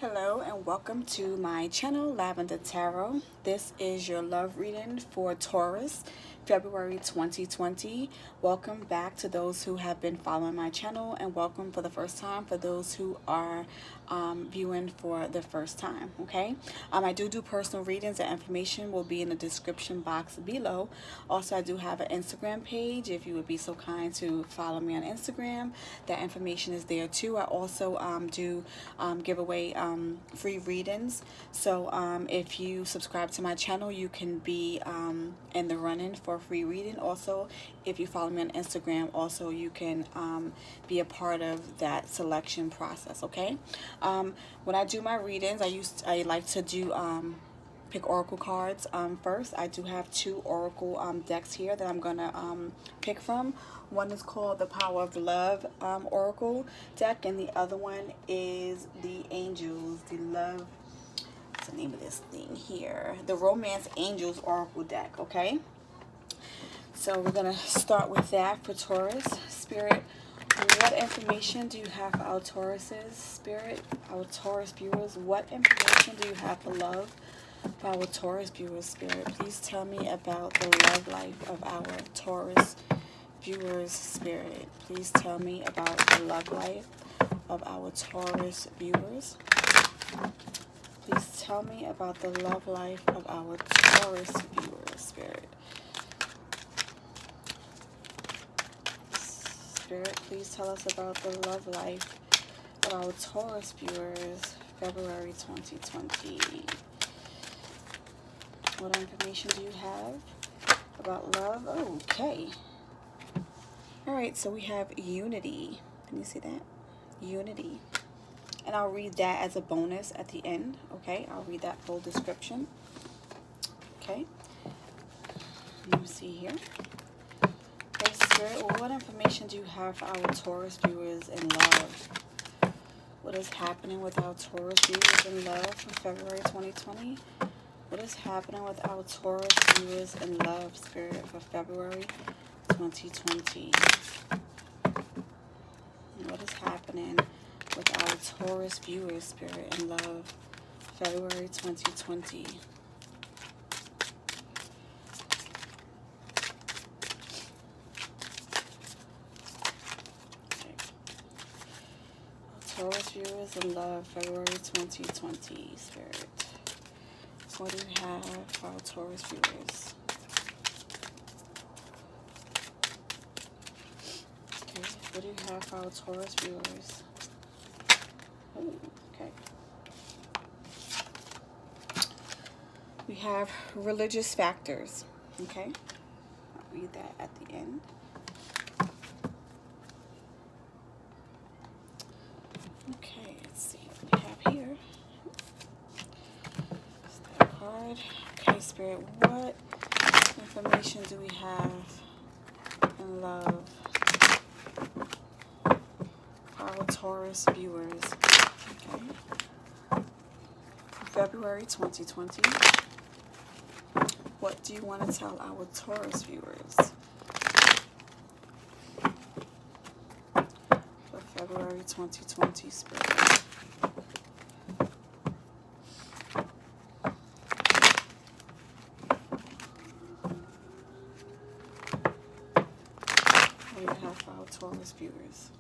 Hello and welcome to my channel, Lavender Tarot. This is your love reading for Taurus, February 2020. Welcome back to those who have been following my channel, and welcome for the first time for those who are viewing for the first time. Okay, I do personal readings. The information will be in the description box below. Also, I do have an Instagram page. If you would be so kind to follow me on Instagram, that information is there too. I also do give away free readings. So if you subscribe to my channel, you can be in the running for a free reading. Also, if you follow me on Instagram, also you can be a part of that selection process. Okay, when I do my readings, I like to do pick oracle cards first. I do have two oracle decks here that I'm gonna pick from. One is called the Power of Love oracle deck, and the other one is the Angels, the Love, what's the name of this thing here, the Romance Angels oracle deck. Okay, so we're gonna start with that for Taurus. Spirit, what information do you have for our Tauruses? Spirit, our Taurus viewers, what information do you have for love for our Taurus viewers? Spirit, please tell me about the love life of our Taurus viewers. Spirit, please tell me about the love life of our Taurus viewers. Please tell me about the love life of our Taurus viewers. Spirit. Spirit, please tell us about the love life of our Taurus viewers, February 2020. What information do you have about love? Okay. All right, so we have unity. Can you see that? Unity. And I'll read that as a bonus at the end. Okay, I'll read that full description. Okay. Let me see here. Okay, Spirit, well, what information do you have for our Taurus viewers in love? What is happening with our Taurus viewers in love for February 2020? What is happening with our Taurus viewers in love, Spirit, for February 2020? What is happening with our Taurus viewers, Spirit, in love, February 2020? Okay. Taurus viewers in love, February 2020, Spirit. What do you have for our Taurus viewers? Okay, what do you have for our Taurus viewers? Oh, okay. We have religious factors. Okay, I'll read that at the end. Okay, let's see what we have here. Card. Okay, Spirit, what information do we have in love for our Taurus viewers? Okay. February 2020. What do you want to tell our Taurus viewers for February 2020, Spirit? What do you have for our Taurus viewers?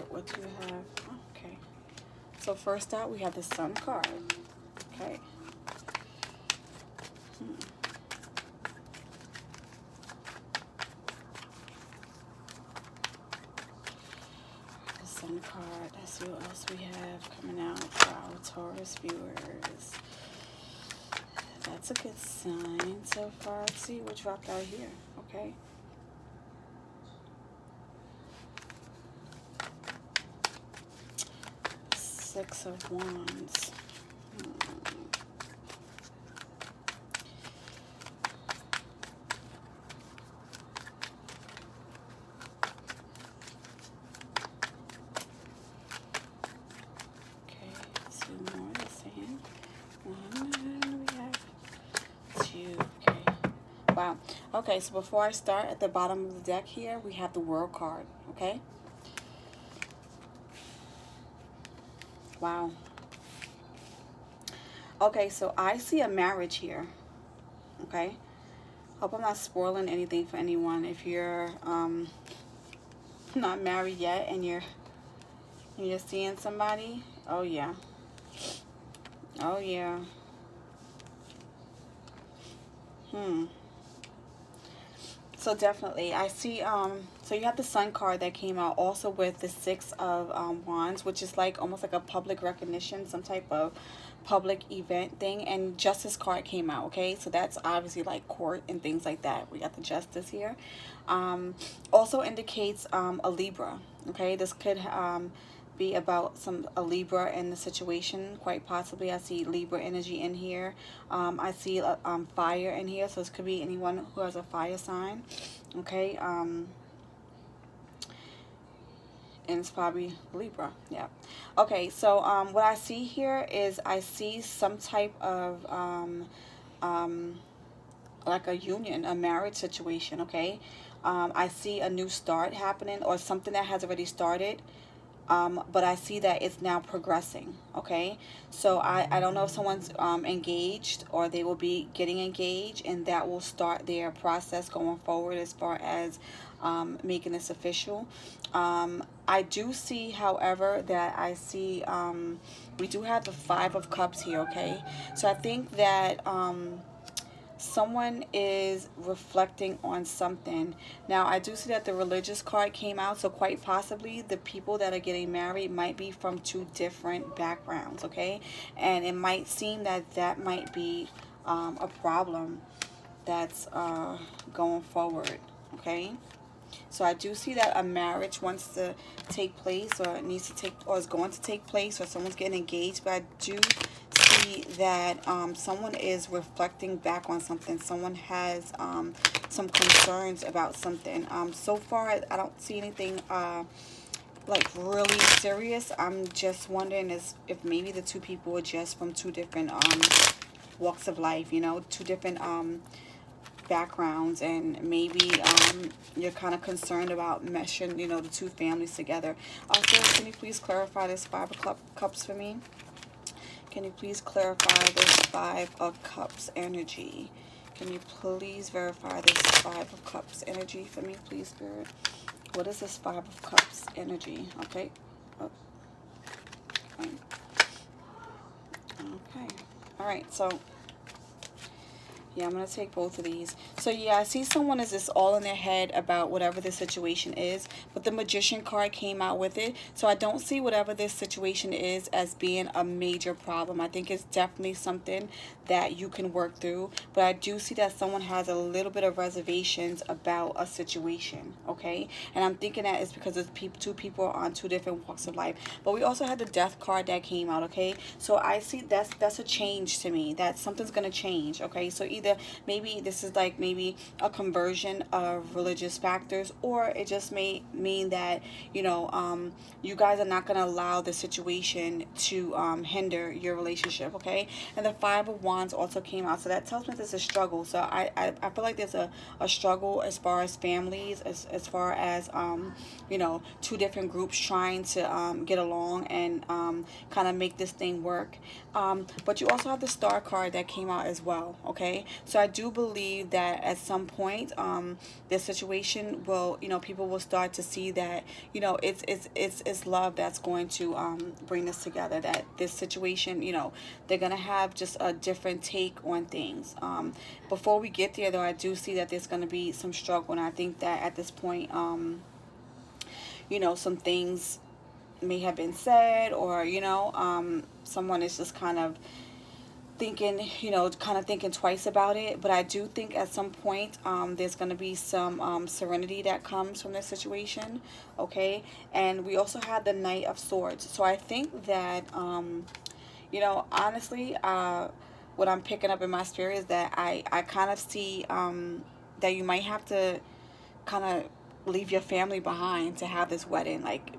What do you have? Okay. So first out, we have the Sun card. Okay. The Sun card. Let's see what else we have coming out for our Taurus viewers. That's a good sign so far. Let's see what dropped out here. Okay. Six of Wands. Okay, two more. The same. One, and we have Wow. Okay, so before I start, at the bottom of the deck here, we have the World card. Okay. Wow. Okay, so I see a marriage here. Okay. Hope I'm not spoiling anything for anyone. If you're not married yet and you're seeing somebody, oh yeah. Oh yeah. So definitely, I see, so you have the Sun card that came out also with the Six of Wands, which is like almost like a public recognition, some type of public event thing, and Justice card came out, okay? So that's obviously like court and things like that. We got the Justice here. Also indicates a Libra, okay? This could be about a Libra in the situation, quite possibly. I see Libra energy in here. I see fire in here, so this could be anyone who has a fire sign, okay? And it's probably Libra, yeah. Okay, so what I see here is I see some type of like a union, a marriage situation, okay? I see a new start happening or something that has already started. But I see that it's now progressing, okay? So I don't know if someone's engaged or they will be getting engaged, and that will start their process going forward as far as making this official. I do see, however, that I see we do have the Five of Cups here, okay? So I think that someone is reflecting on something. Now, I do see that the religious card came out, so quite possibly the people that are getting married might be from two different backgrounds, okay? And it might seem that that might be a problem that's going forward, okay? So I do see that a marriage wants to take place, or it needs to take, or is going to take place, or someone's getting engaged. But I do see that someone is reflecting back on something. Someone has some concerns about something. So far, I don't see anything like really serious. I'm just wondering if maybe the two people are just from two different walks of life. You know, two different backgrounds, and maybe you're kind of concerned about meshing, you know, the two families together. Also, can you please clarify this Five of Cups for me? Can you please clarify this Five of Cups energy? Can you please verify this Five of Cups energy for me, please, Spirit? What is this Five of Cups energy? Okay. Oh. Okay. All right. So yeah, I'm going to take both of these. So, yeah, I see someone is just all in their head about whatever the situation is. But the Magician card came out with it. So, I don't see whatever this situation is as being a major problem. I think it's definitely something that you can work through. But I do see that someone has a little bit of reservations about a situation, okay? And I'm thinking that it's because it's two people are on two different walks of life. But we also had the Death card that came out, okay? So, I see that's a change to me. That something's going to change, okay? So, either maybe this is like maybe a conversion of religious factors, or it just may mean that, you know, you guys are not going to allow the situation to hinder your relationship, okay? And the Five of Wands also came out, so that tells me there's a struggle. So I feel like there's a struggle as far as families, as far as you know, two different groups trying to get along and kind of make this thing work. But you also have the Star card that came out as well, okay? So I do believe that at some point, this situation will, you know, people will start to see that, you know, it's love that's going to bring this together. That this situation, you know, they're gonna have just a different take on things. Before we get there, though, I do see that there's gonna be some struggle, and I think that at this point, you know, some things may have been said, or you know, someone is just kind of thinking, you know, kind of thinking twice about it. But I do think at some point there's going to be some serenity that comes from this situation, okay? And we also have the Knight of Swords. So I think that, you know, honestly, what I'm picking up in my spirit is that I kind of see that you might have to kind of leave your family behind to have this wedding. Like,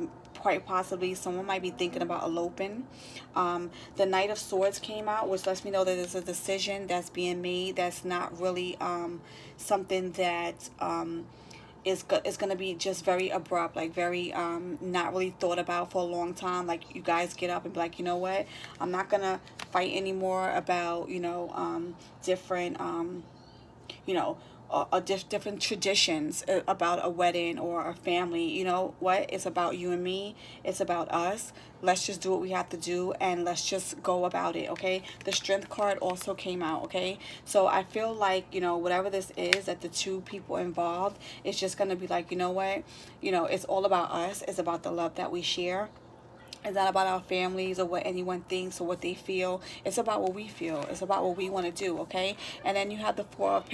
quite possibly someone might be thinking about eloping. The Knight of Swords came out, which lets me know that there's a decision that's being made that's not really something that is going to be just very abrupt, like very not really thought about for a long time. Like you guys get up and be like, you know what, I'm not going to fight anymore about, different different traditions about a wedding or a family. You know what? It's about you and me. It's about us. Let's just do what we have to do and let's just go about it, okay? The Strength card also came out, okay? So I feel like, whatever this is that the two people involved, it's just going to be like, you know what? It's all about us. It's about the love that we share. It's not about our families or what anyone thinks or what they feel. It's about what we feel. It's about what we want to do, okay? And then you have the four of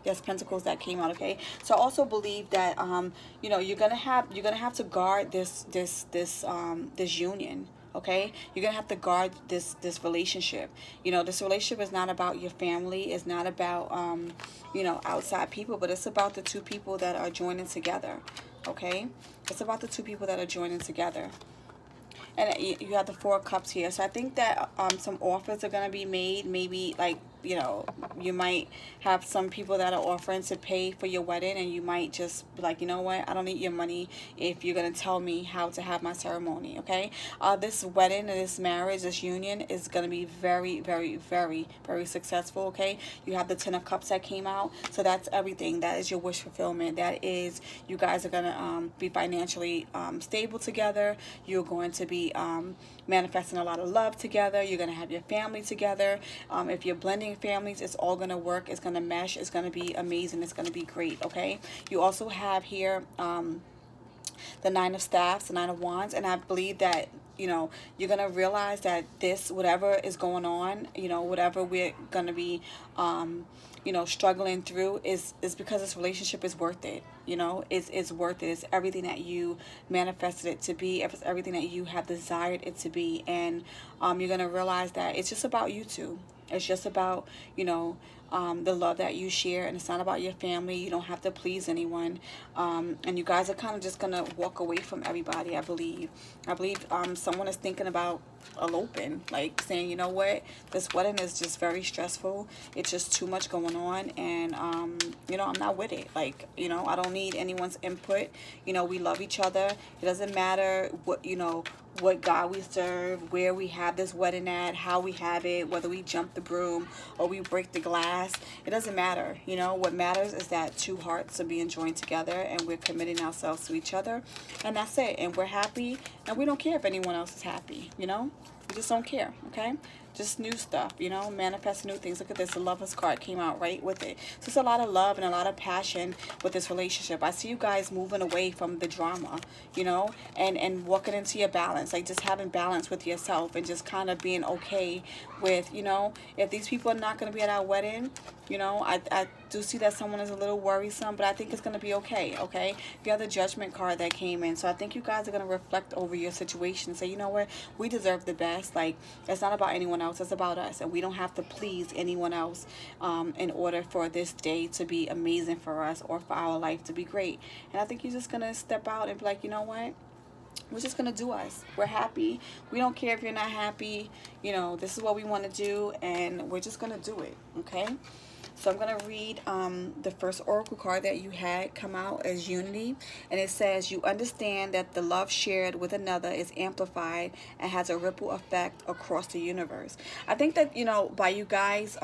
yes, Pentacles that came out, okay? So I also believe that you're gonna have to guard this union. Okay, you're gonna have to guard this relationship. This relationship is not about your family. It's not about outside people, but it's about the two people that are joining together. Okay, it's about the two people that are joining together. And you have the Four of Cups here. So I think that some offers are going to be made. Maybe like, you might have some people that are offering to pay for your wedding. And you might just be like, you know what? I don't need your money if you're going to tell me how to have my ceremony. Okay. This wedding, this marriage, this union is going to be very, very, very, very successful. Okay. You have the Ten of Cups that came out. So that's everything. That is your wish fulfillment. That is, you guys are going to be financially stable together. You're going to be manifesting a lot of love together. You're going to have your family together. If you're blending families, it's all going to work. It's going to mesh. It's going to be amazing. It's going to be great. Okay. You also have here the Nine of Staffs, the Nine of Wands, and I believe that you're going to realize that this, whatever is going on, whatever we're going to be struggling through is because this relationship is worth it. It's worth it. It's everything that you manifested it to be. It's everything that you have desired it to be. And you're going to realize that it's just about you two. It's just about, the love that you share, and it's not about your family. You don't have to please anyone. And you guys are kind of just going to walk away from everybody, I believe. Someone is thinking about eloping, like saying, you know what, this wedding is just very stressful. It's just too much going on, and I'm not with it. Like, I don't need anyone's input. We love each other. It doesn't matter what God we serve, where we have this wedding at, how we have it, whether we jump the broom or we break the glass. It doesn't matter. What matters is that two hearts are being joined together and we're committing ourselves to each other, and that's it. And we're happy, and we don't care if anyone else is happy. We just don't care. Okay. Just new stuff, manifest new things. Look at this. The Lovers card came out right with it. So it's a lot of love and a lot of passion with this relationship. I see you guys moving away from the drama, and walking into your balance, like just having balance with yourself and just kind of being okay with, if these people are not going to be at our wedding, I do see that someone is a little worrisome, but I think it's going to be okay, okay? You have the Judgment card that came in. So I think you guys are going to reflect over your situation and say, you know what? We deserve the best. Like, it's not about anyone else. It's about us. And we don't have to please anyone else in order for this day to be amazing for us or for our life to be great. And I think you're just going to step out and be like, you know what? We're just going to do us. We're happy. We don't care if you're not happy. This is what we want to do, and we're just going to do it, okay? So I'm going to read the first oracle card that you had come out as Unity. And it says, you understand that the love shared with another is amplified and has a ripple effect across the universe. I think that, by you guys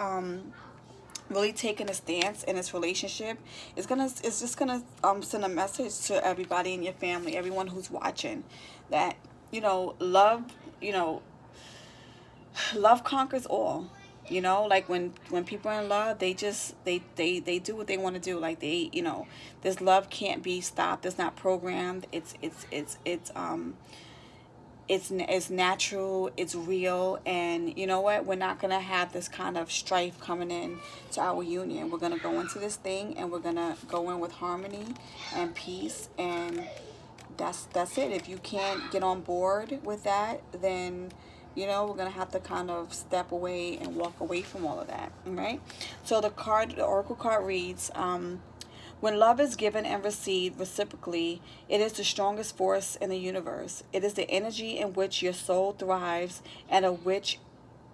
really taking a stance in this relationship, it's just gonna send a message to everybody in your family, everyone who's watching, that love conquers all. Like when people are in love, they just they do what they want to do. Like this love can't be stopped. It's not programmed. It's natural, it's real, and you know what? We're not gonna have this kind of strife coming in to our union. We're gonna go into this thing, and we're gonna go in with harmony and peace, and that's it. If you can't get on board with that, then we're gonna have to kind of step away and walk away from all of that. All right. So the oracle card reads, When love is given and received reciprocally, it is the strongest force in the universe. It is the energy in which your soul thrives and of which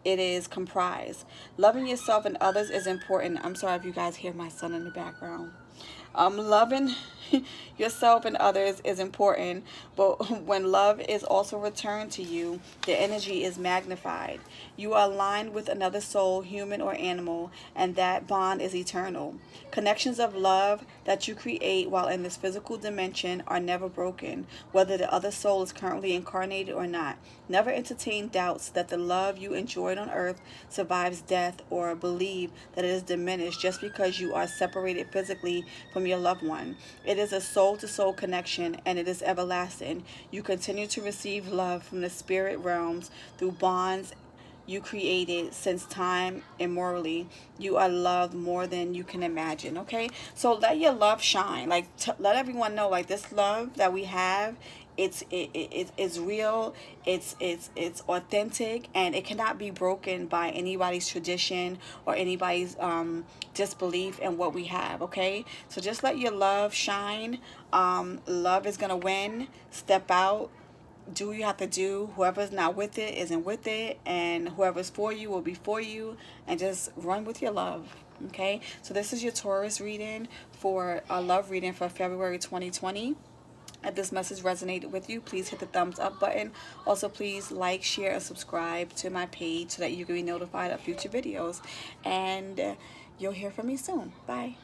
it is comprised. Loving yourself and others is important. I'm sorry if you guys hear my son in the background. Loving yourself and others is important, but when love is also returned to you, the energy is magnified. You are aligned with another soul, human or animal, and that bond is eternal. Connections of love that you create while in this physical dimension are never broken, whether the other soul is currently incarnated or not. Never entertain doubts that the love you enjoyed on earth survives death, or believe that it is diminished just because you are separated physically from your loved one. It is a soul-to-soul connection, and it is everlasting. You continue to receive love from the spirit realms through bonds you created since time immemorially. You are loved more than you can imagine. Okay, so let your love shine. Like, let everyone know, like, this love that we have, it's real, it's authentic, and it cannot be broken by anybody's tradition or anybody's disbelief in what we have. Okay, so just let your love shine. Love is gonna win. Step out, do what you have to do. Whoever's not with it isn't with it, and whoever's for you will be for you, and just run with your love. Okay, so this is your Taurus reading for a love reading for February 2020. If this message resonated with you, please hit the thumbs up button. Also, please like, share, and subscribe to my page so that you can be notified of future videos. And you'll hear from me soon. Bye.